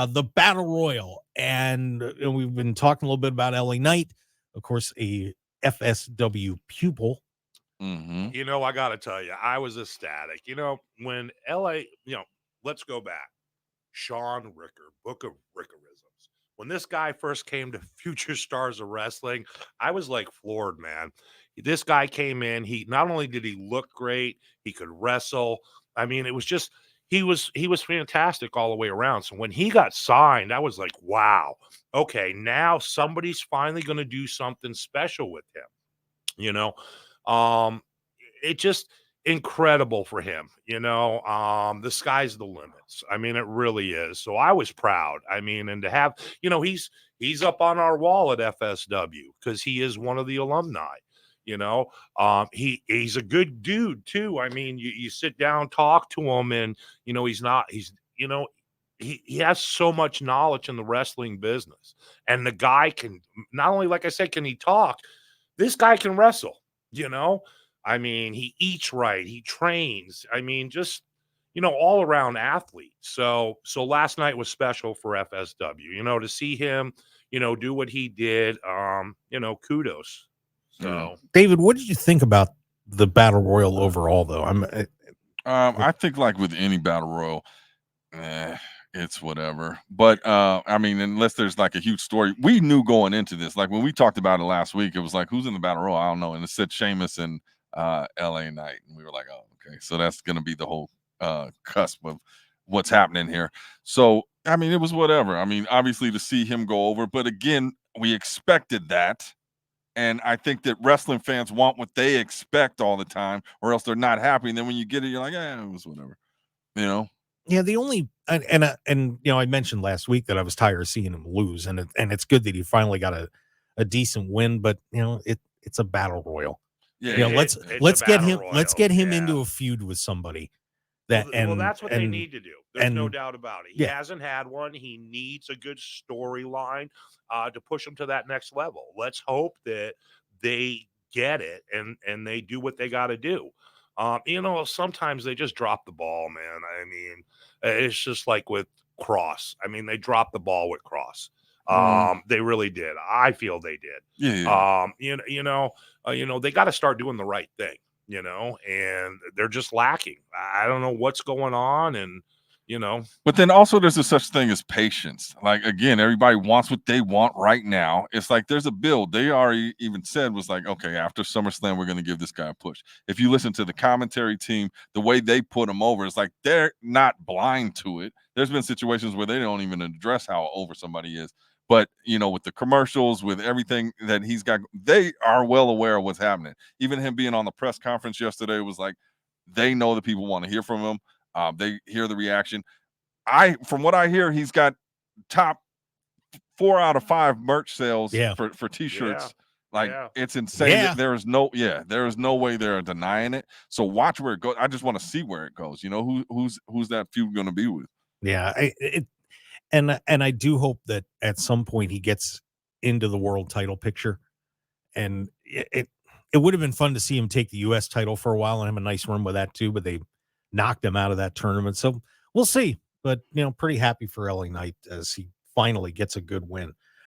the Battle Royal. And we've been talking a little bit about LA Knight, of course, a FSW pupil. Mm-hmm. I got to tell you, I was ecstatic. When LA, let's go back. Sean Ricker, Book of Rickerisms. When this guy first came to Future Stars of Wrestling, I was like floored, man. This guy came in. He not only did he look great, he could wrestle. I mean, it was just he was fantastic all the way around. So when he got signed, I was like, wow, okay, now somebody's finally going to do something special with him. You know, um, it just incredible for him. The sky's the limits. I mean, it really is. So I was proud. I mean, and to have, he's up on our wall at FSW because he is one of the alumni. He's a good dude too. I mean, you sit down, talk to him, and he has so much knowledge in the wrestling business. And the guy can not only, like I said, can he talk, this guy can wrestle, you know. I mean, he eats right, he trains. I mean, just all around athlete. So last night was special for FSW, to see him, do what he did. Kudos. So David, what did you think about the Battle Royal overall, though? I think like with any battle royal, it's whatever. But I mean, unless there's like a huge story, we knew going into this. Like when we talked about it last week, it was like, who's in the battle royal? I don't know. And it said Sheamus and LA Knight, and we were like, oh, okay, so that's gonna be the whole cusp of what's happening here. So I mean, it was whatever. I mean, obviously to see him go over, but again, we expected that. And I think that wrestling fans want what they expect all the time, or else they're not happy. And then when you get it, you're like, it was whatever, Yeah, the only and I mentioned last week that I was tired of seeing him lose, and it's good that he finally got a decent win. But it's a battle royal. Yeah, let's get him into a feud with somebody. Well, that's what they need to do. There's no doubt about it. He hasn't had one. He needs a good storyline to push him to that next level. Let's hope that they get it and they do what they got to do. Sometimes they just drop the ball, man. I mean, it's just like with Cross. I mean, they dropped the ball with Cross. They really did. I feel they did. Yeah. They got to start doing the right thing. And they're just lacking. I don't know what's going on, and But then also there's a such thing as patience. Like again, everybody wants what they want right now. It's like there's a build. They already even said was like, okay, after SummerSlam, we're going to give this guy a push. If you listen to the commentary team, the way they put him over, it's like they're not blind to it. There's been situations where they don't even address how over somebody is. But with the commercials, with everything that he's got, they are well aware of what's happening. Even him being on the press conference yesterday was like, they know that people want to hear from him. They hear the reaction. From what I hear, he's got top 4 out of 5 merch sales for t-shirts. It's insane. Yeah. There is no way they're denying it. So watch where it goes. I just want to see where it goes. Who's that feud going to be with? Yeah, and I do hope that at some point he gets into the world title picture. And it would have been fun to see him take the U.S. title for a while and have a nice run with that too, but they knocked him out of that tournament. So we'll see. But pretty happy for LA Knight as he finally gets a good win.